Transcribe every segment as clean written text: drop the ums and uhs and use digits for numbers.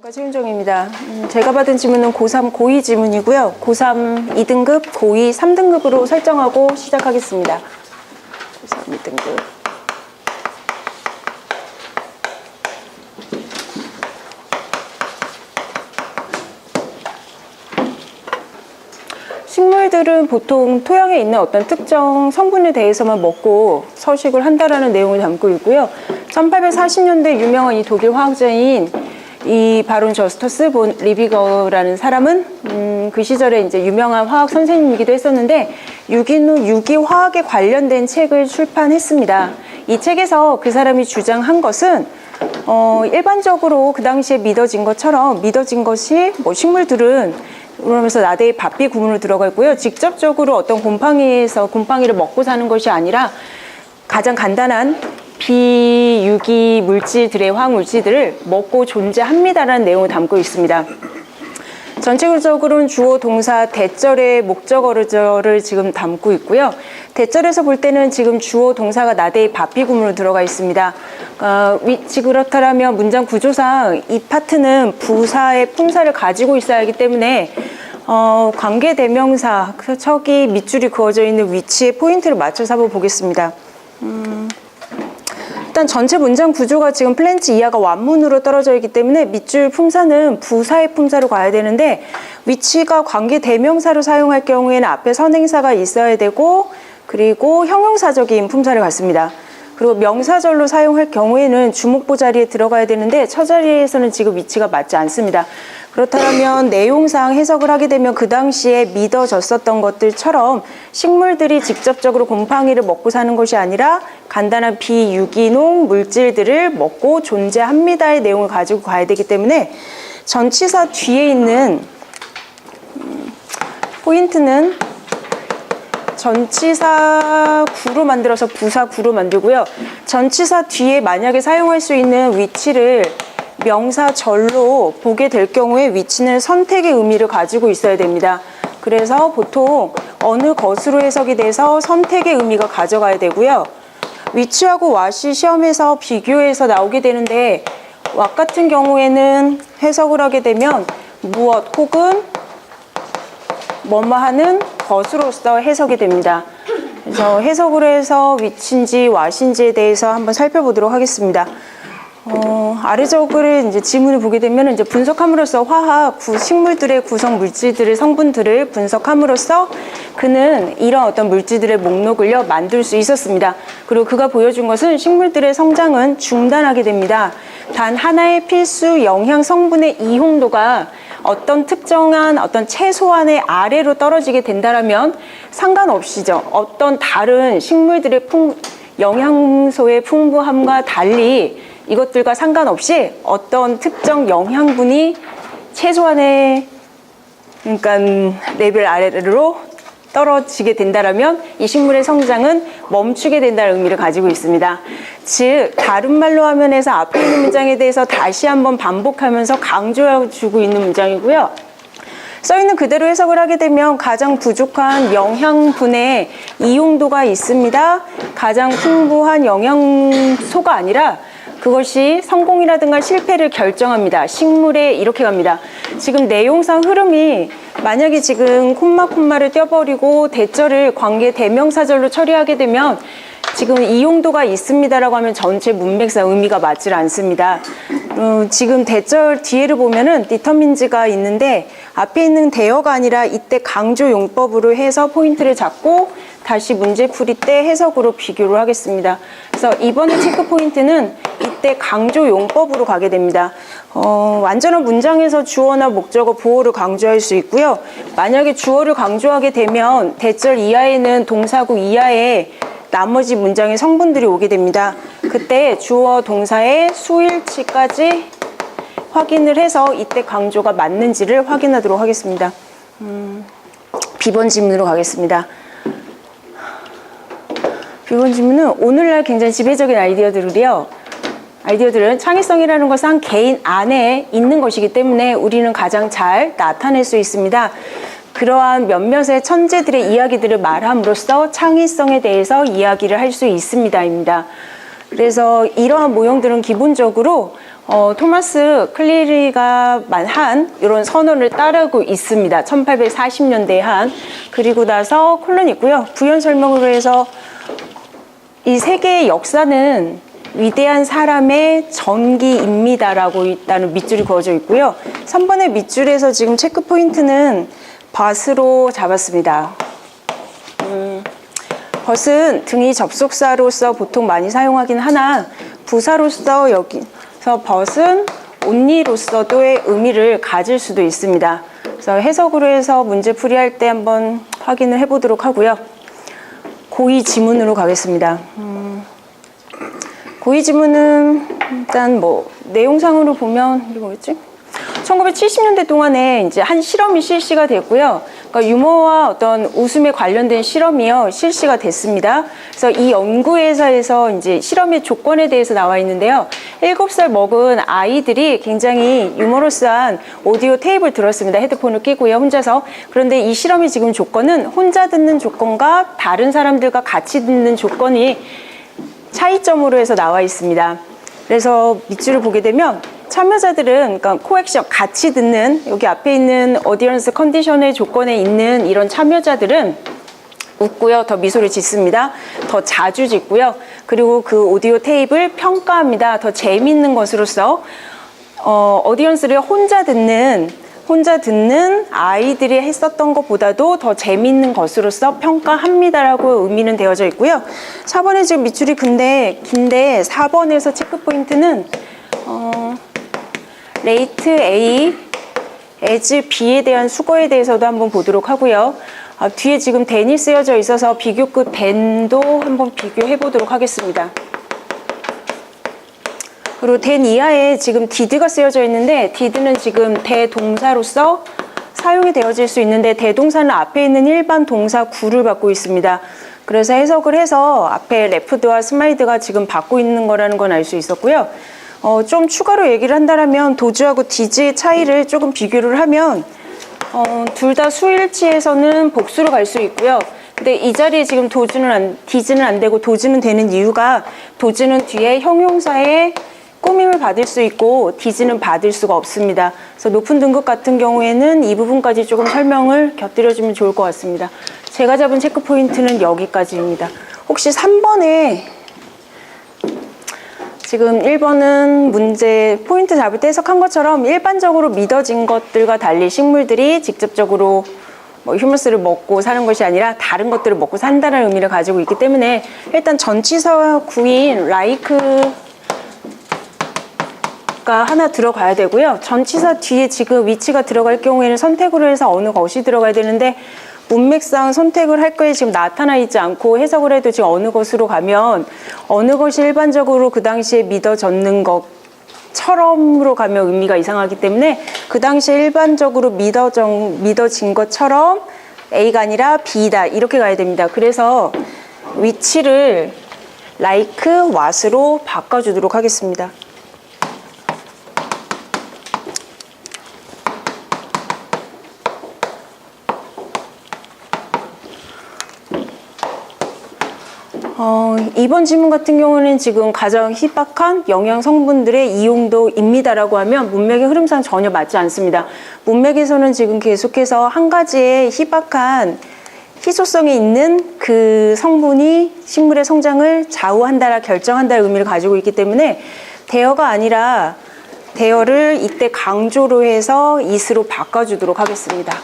최윤정입니다. 제가 받은 지문은 고3, 고2 지문이고요. 고3 2등급, 고2 3등급으로 설정하고 시작하겠습니다. 고3 2등급. 식물들은 보통 토양에 있는 어떤 특정 성분에 대해서만 먹고 서식을 한다라는 내용을 담고 있고요. 1840년대 유명한 이 독일 화학자인 이 바론 저스터스 본 리비거라는 사람은 그 시절에 이제 유명한 화학 선생님이기도 했었는데 유기화학에 관련된 책을 출판했습니다. 이 책에서 그 사람이 주장한 것은 일반적으로 그 당시에 믿어진 것이 뭐 식물들은 그러면서 나대의 밥비 구문으로 들어가 있고요. 직접적으로 어떤 곰팡이를 먹고 사는 것이 아니라 가장 간단한 비유기 물질들의 화학 물질들을 먹고 존재합니다라는 내용을 담고 있습니다. 전체적으로는 주어 동사 대절의 목적어를 지금 담고 있고요. 대절에서 볼 때는 지금 주어 동사가 나대의 밥비 구문으로 들어가 있습니다. 그렇다면 문장 구조상 이 파트는 부사의 품사를 가지고 있어야 하기 때문에 관계대명사, 척이 밑줄이 그어져 있는 위치에 포인트를 맞춰서 한번 보겠습니다. 일단 전체 문장 구조가 지금 플랜츠 이하가 완문으로 떨어져 있기 때문에 밑줄 품사는 부사의 품사로 가야 되는데 위치가 관계 대명사로 사용할 경우에는 앞에 선행사가 있어야 되고 그리고 형용사적인 품사를 갖습니다. 그리고 명사절로 사용할 경우에는 주목보 자리에 들어가야 되는데 처자리에서는 지금 위치가 맞지 않습니다. 그렇다면 내용상 해석을 하게 되면 그 당시에 믿어졌었던 것들처럼 식물들이 직접적으로 곰팡이를 먹고 사는 것이 아니라 간단한 비유기농 물질들을 먹고 존재합니다의 내용을 가지고 가야 되기 때문에 전치사 뒤에 있는 포인트는 전치사 구로 만들어서 부사 구로 만들고요. 전치사 뒤에 만약에 사용할 수 있는 위치를 명사절로 보게 될 경우에 위치는 선택의 의미를 가지고 있어야 됩니다. 그래서 보통 어느 것으로 해석이 돼서 선택의 의미가 가져가야 되고요. 위치하고 what이 시험에서 비교해서 나오게 되는데 what 같은 경우에는 해석을 하게 되면 무엇 혹은 뭐뭐하는 것으로서 해석이 됩니다. 그래서 해석을 해서 위치인지 what인지에 대해서 한번 살펴보도록 하겠습니다. 아래적으로 이제 지문을 보게 되면 이제 분석함으로써 식물들의 구성 물질들의 성분들을 분석함으로써 그는 이런 어떤 물질들의 목록을요 만들 수 있었습니다. 그리고 그가 보여준 것은 식물들의 성장은 중단하게 됩니다. 단 하나의 필수 영양 성분의 이용도가 어떤 특정한 어떤 최소한의 아래로 떨어지게 된다라면 상관없이죠. 어떤 다른 식물들의 영양소의 풍부함과 달리 이것들과 상관없이 어떤 특정 영양분이 최소한의 레벨 아래로 떨어지게 된다라면 이 식물의 성장은 멈추게 된다는 의미를 가지고 있습니다. 즉 다른 말로 하면서 앞에 있는 문장에 대해서 다시 한번 반복하면서 강조해주고 있는 문장이고요. 써있는 그대로 해석을 하게 되면 가장 부족한 영양분의 이용도가 있습니다. 가장 풍부한 영양소가 아니라 그것이 성공이라든가 실패를 결정합니다. 식물에 이렇게 갑니다. 지금 내용상 흐름이 만약에 지금 콤마를 떼어버리고 대절을 관계 대명사절로 처리하게 되면 지금 이용도가 있습니다라고 하면 전체 문맥상 의미가 맞질 않습니다. 지금 대절 뒤에를 보면은 determines가 있는데 앞에 있는 대어가 아니라 이때 강조 용법으로 해서 포인트를 잡고 다시 문제 풀이 때 해석으로 비교를 하겠습니다. 그래서 이번에 체크 포인트는 이때 강조 용법으로 가게 됩니다. 완전한 문장에서 주어나 목적어, 보어를 강조할 수 있고요. 만약에 주어를 강조하게 되면 대절 이하에는 동사구 이하에 나머지 문장의 성분들이 오게 됩니다. 그때 주어 동사의 수일치까지 확인을 해서 이때 강조가 맞는지를 확인하도록 하겠습니다. B번 질문으로 가겠습니다. B번 질문은 오늘날 굉장히 지배적인 아이디어들은 창의성이라는 것은 개인 안에 있는 것이기 때문에 우리는 가장 잘 나타낼 수 있습니다. 그러한 몇몇의 천재들의 이야기들을 말함으로써 창의성에 대해서 이야기를 할 수 있습니다입니다. 그래서 이러한 모형들은 기본적으로 토마스 클리리가 한 이런 선언을 따르고 있습니다. 1840년대에 한. 그리고 나서 콜론 있고요. 부연 설명으로 해서 이 세계의 역사는 위대한 사람의 전기입니다라고 일단은 밑줄이 그어져 있고요. 3번의 밑줄에서 지금 체크 포인트는 벗으로 잡았습니다. 벗은 등이 접속사로서 보통 많이 사용하긴 하나 부사로서 여기서 벗은 온니로서도의 의미를 가질 수도 있습니다. 그래서 해석으로 해서 문제 풀이할 때 한번 확인을 해보도록 하고요. 고의 지문으로 가겠습니다. 고의 지문은 일단 뭐 내용상으로 보면 이거 뭐였지? 1970년대 동안에 이제 한 실험이 실시가 됐고요. 그러니까 유머와 어떤 웃음에 관련된 실험이요 실시가 됐습니다. 그래서 이 연구회사에서 이제 실험의 조건에 대해서 나와 있는데요. 7살 먹은 아이들이 굉장히 유머러스한 오디오 테이프를 들었습니다. 헤드폰을 끼고요, 혼자서. 그런데 이 실험의 지금 조건은 혼자 듣는 조건과 다른 사람들과 같이 듣는 조건이 차이점으로 해서 나와 있습니다. 그래서 밑줄을 보게 되면 참여자들은 그러니까 코액션 같이 듣는 여기 앞에 있는 어디언스 컨디션의 조건에 있는 이런 참여자들은 웃고요. 더 미소를 짓습니다. 더 자주 짓고요. 그리고 그 오디오 테이프를 평가합니다. 더 재미있는 것으로서 어디언스를 혼자 듣는 아이들이 했었던 것보다도 더 재미있는 것으로서 평가합니다라고 의미는 되어져 있고요. 4번에 지금 밑줄이 긴데 4번에서 체크 포인트는 레이트 A, as B에 대한 수거에 대해서도 한번 보도록 하고요. 뒤에 지금 than이 쓰여져 있어서 비교급 than도 한번 비교해 보도록 하겠습니다. 그리고 than 이하에 지금 did가 쓰여져 있는데 did는 지금 대동사로서 사용이 되어질 수 있는데 대동사는 앞에 있는 일반 동사 구를 받고 있습니다. 그래서 해석을 해서 앞에 레프드와 슬라이드가 지금 받고 있는 거라는 건 알 수 있었고요. 좀 추가로 얘기를 한다면 도주하고 디즈의 차이를 조금 비교를 하면 둘 다 수일치에서는 복수로 갈 수 있고요. 근데 이 자리에 지금 디즈는 안 되고 도주는 되는 이유가 도주는 뒤에 형용사의 꾸밈을 받을 수 있고 디즈는 받을 수가 없습니다. 그래서 높은 등급 같은 경우에는 이 부분까지 조금 설명을 곁들여주면 좋을 것 같습니다. 제가 잡은 체크 포인트는 여기까지입니다. 혹시 3번에 지금 1번은 문제 포인트 잡을 때 해석한 것처럼 일반적으로 믿어진 것들과 달리 식물들이 직접적으로 휴머스를 먹고 사는 것이 아니라 다른 것들을 먹고 산다는 의미를 가지고 있기 때문에 일단 전치사 구인 like가 하나 들어가야 되고요. 전치사 뒤에 지금 위치가 들어갈 경우에는 선택으로 해서 어느 것이 들어가야 되는데 문맥상 선택을 할 거에 지금 나타나 있지 않고 해석을 해도 지금 어느 것으로 가면 어느 것이 일반적으로 그 당시에 믿어졌는 것처럼으로 가면 의미가 이상하기 때문에 그 당시에 일반적으로 믿어진 것처럼 A가 아니라 B다 이렇게 가야 됩니다. 그래서 위치를 like, what으로 바꿔주도록 하겠습니다. 이번 지문 같은 경우는 지금 가장 희박한 영양 성분들의 이용도입니다라고 하면 문맥의 흐름상 전혀 맞지 않습니다. 문맥에서는 지금 계속해서 한 가지의 희박한 희소성이 있는 그 성분이 식물의 성장을 좌우한다라 결정한다는 의미를 가지고 있기 때문에 대어가 아니라 대어를 이때 강조로 해서 is로 바꿔주도록 하겠습니다.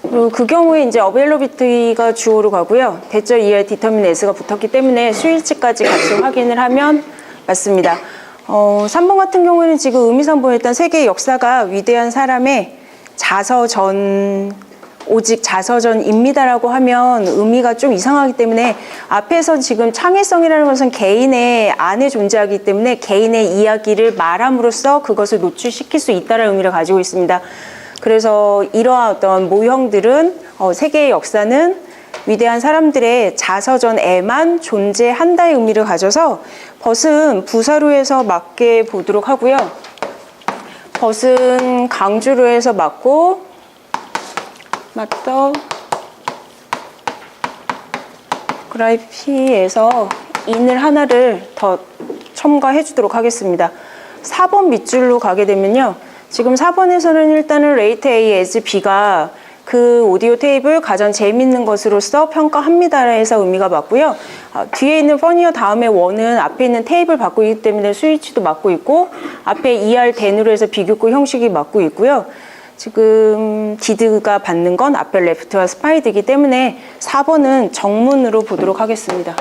그리고 그 경우에 이제 availability가 주어로 가고요. 대절 이하에 determine as가 붙었기 때문에 수일치까지 같이 확인을 하면 맞습니다. 3번 같은 경우에는 지금 의미상 보였던 세계의 역사가 위대한 사람의 오직 자서전입니다라고 하면 의미가 좀 이상하기 때문에 앞에서 지금 창의성이라는 것은 개인의 안에 존재하기 때문에 개인의 이야기를 말함으로써 그것을 노출시킬 수 있다는 의미를 가지고 있습니다. 그래서 이러한 어떤 모형들은 세계의 역사는 위대한 사람들의 자서전에만 존재한다의 의미를 가져서 벗은 부사로 해서 맞게 보도록 하고요. 벗은 강주로 해서 맞고 맞더 그라이피에서 인을 하나를 더 첨가해 주도록 하겠습니다. 4번 밑줄로 가게 되면요. 지금 4번에서는 일단은 rate A as B가 그 오디오 테이프를 가장 재밌는 것으로서 평가합니다 해서 의미가 맞고요. 뒤에 있는 funnier 다음에 원은 앞에 있는 테이프를 받고 있기 때문에 스위치도 맞고 있고, 앞에 ER then으로 해서 비교구 형식이 맞고 있고요. 지금 did가 받는 건 앞에 left와 spied이기 때문에 4번은 정문으로 보도록 하겠습니다.